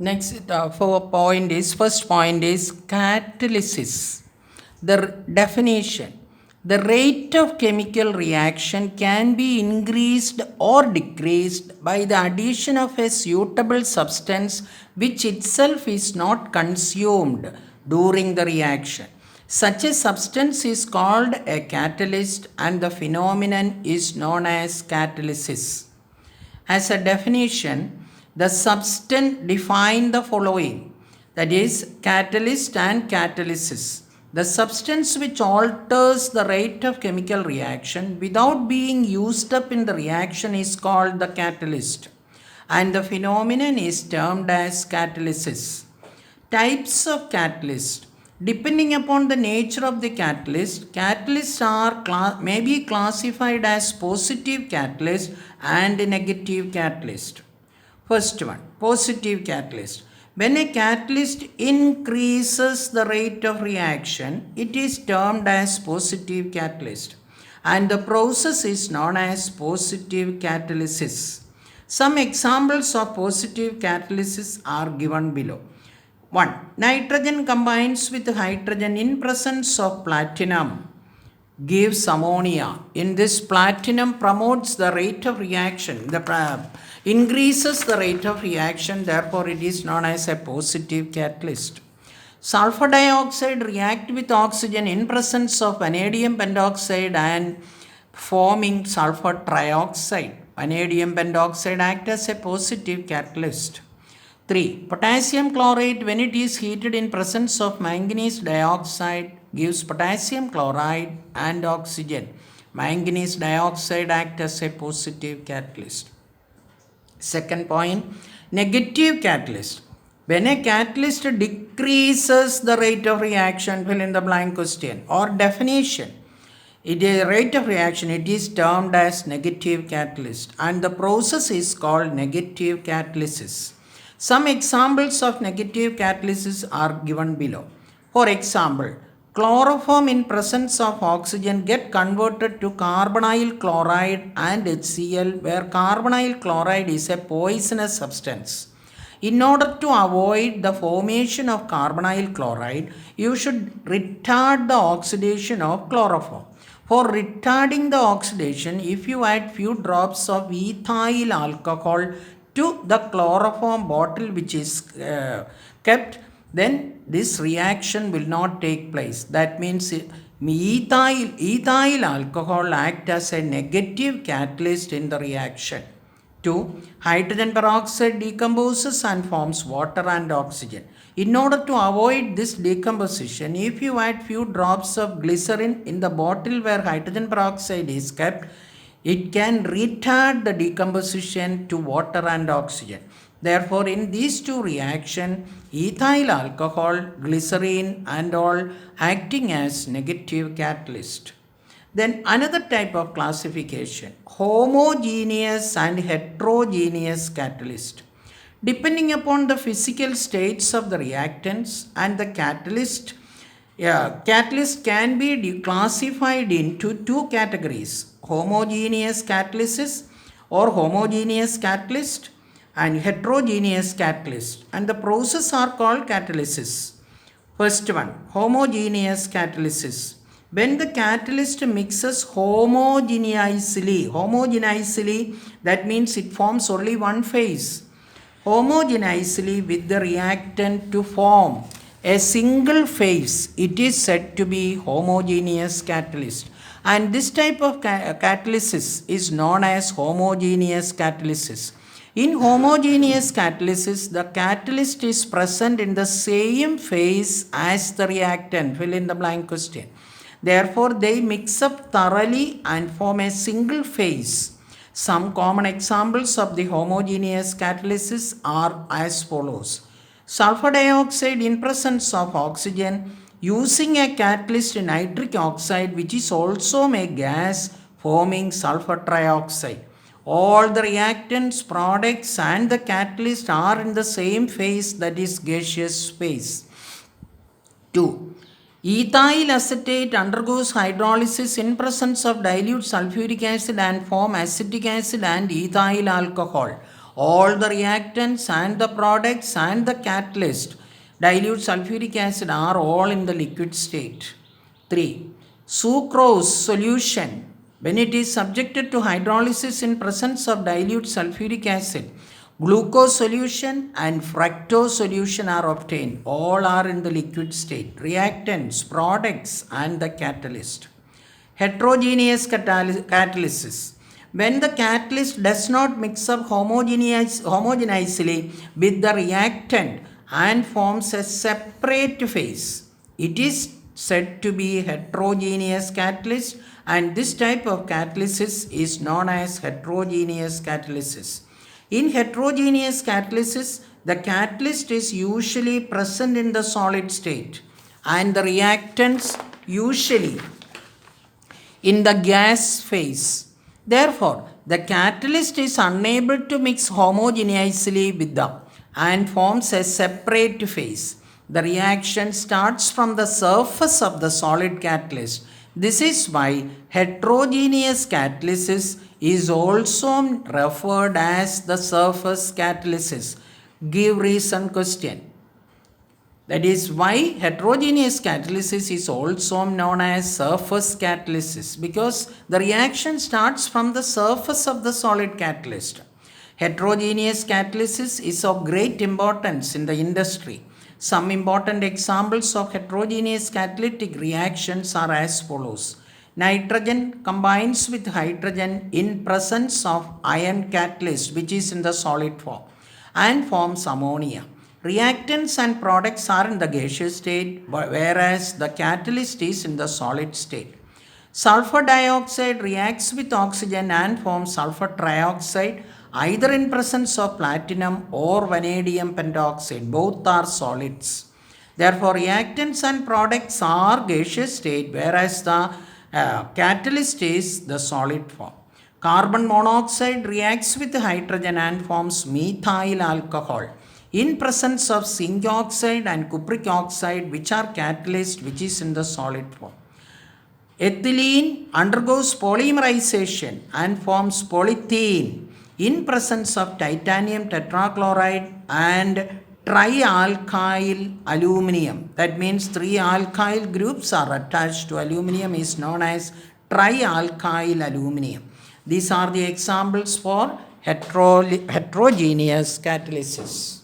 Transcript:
Next, first point is catalysis. Definition. The rate of chemical reaction can be increased or decreased by the addition of a suitable substance which itself is not consumed during the reaction. Such a substance is called a catalyst and the phenomenon is known as catalysis. As a definition, the substance define the following, that is, catalyst and catalysis. The substance which alters the rate of chemical reaction without being used up in the reaction is called the catalyst, and the phenomenon is termed as catalysis. Types of catalyst. Depending upon the nature of the catalyst, may be classified as positive catalyst and negative catalyst. First one, positive catalyst. When a catalyst increases the rate of reaction, it is termed as positive catalyst, and the process is known as positive catalysis. Some examples of positive catalysis are given below. 1. Nitrogen combines with hydrogen in presence of platinum, gives ammonia. In this, platinum promotes the rate of reaction, increases the rate of reaction, therefore it is known as a positive catalyst. Sulfur dioxide react with oxygen in presence of vanadium pentoxide and forming sulfur trioxide. Vanadium pentoxide acts as a positive catalyst. 3. Potassium chloride, when it is heated in presence of manganese dioxide, gives potassium chloride and oxygen. Manganese dioxide acts as a positive catalyst. Second point, negative catalyst. When a catalyst decreases the rate of reaction, fill in the blank question, or definition, it is rate of reaction, it is termed as negative catalyst, and the process is called negative catalysis. Some examples of negative catalysis are given below. For example, chloroform in presence of oxygen get converted to carbonyl chloride and HCl, where carbonyl chloride is a poisonous substance. In order to avoid the formation of carbonyl chloride, you should retard the oxidation of chloroform. For retarding the oxidation, if you add few drops of ethyl alcohol to the chloroform bottle which is kept, then this reaction will not take place. That means ethyl alcohol acts as a negative catalyst in the reaction. 2. Hydrogen peroxide decomposes and forms water and oxygen. In order to avoid this decomposition, if you add few drops of glycerin in the bottle where hydrogen peroxide is kept, it can retard the decomposition to water and oxygen. Therefore, in these two reactions, ethyl alcohol, glycerine and all acting as negative catalyst. Then another type of classification, homogeneous and heterogeneous catalyst. Depending upon the physical states of the reactants and the catalyst, catalyst can be classified into two categories, homogeneous catalysis or homogeneous catalyst and heterogeneous catalyst, and the process are called catalysis. First one, homogeneous catalysis. When the catalyst mixes homogeneously, that means it forms only one phase, homogeneously with the reactant to form a single phase, it is said to be homogeneous catalyst. And this type of catalysis is known as homogeneous catalysis. In homogeneous catalysis, the catalyst is present in the same phase as the reactant. Fill in the blank question. Therefore, they mix up thoroughly and form a single phase. Some common examples of the homogeneous catalysis are as follows. Sulfur dioxide in presence of oxygen using a catalyst nitric oxide, which is also a gas, forming sulfur trioxide. All the reactants, products and the catalyst are in the same phase, that is gaseous phase. 2. Ethyl acetate undergoes hydrolysis in presence of dilute sulfuric acid and form acetic acid and ethyl alcohol. All the reactants and the products and the catalyst, dilute sulfuric acid, are all in the liquid state. 3. Sucrose solution, when it is subjected to hydrolysis in presence of dilute sulfuric acid, glucose solution and fructose solution are obtained. All are in the liquid state. Reactants, products and the catalyst. Heterogeneous catalysis. When the catalyst does not mix up homogeneously with the reactant and forms a separate phase, it is said to be heterogeneous catalyst, and this type of catalysis is known as heterogeneous catalysis. In heterogeneous catalysis, the catalyst is usually present in the solid state and the reactants usually in the gas phase. Therefore, the catalyst is unable to mix homogeneously with them and forms a separate phase. The reaction starts from the surface of the solid catalyst. This is why heterogeneous catalysis is also referred as the surface catalysis. Give reason question. That is why heterogeneous catalysis is also known as surface catalysis, because the reaction starts from the surface of the solid catalyst. Heterogeneous catalysis is of great importance in the industry. Some important examples of heterogeneous catalytic reactions are as follows. Nitrogen combines with hydrogen in presence of iron catalyst, which is in the solid form, and forms ammonia. Reactants and products are in the gaseous state, whereas the catalyst is in the solid state. Sulfur dioxide reacts with oxygen and forms sulfur trioxide, either in presence of platinum or vanadium pentoxide. Both are solids. Therefore, reactants and products are gaseous state, whereas the catalyst is the solid form. Carbon monoxide reacts with hydrogen and forms methyl alcohol in presence of zinc oxide and cupric oxide, which are catalysts, which is in the solid form. Ethylene undergoes polymerization and forms polythene in presence of titanium tetrachloride and trialkyl aluminum. That means 3 alkyl groups are attached to aluminum, is known as trialkyl aluminum. These are the examples for heterogeneous catalysis.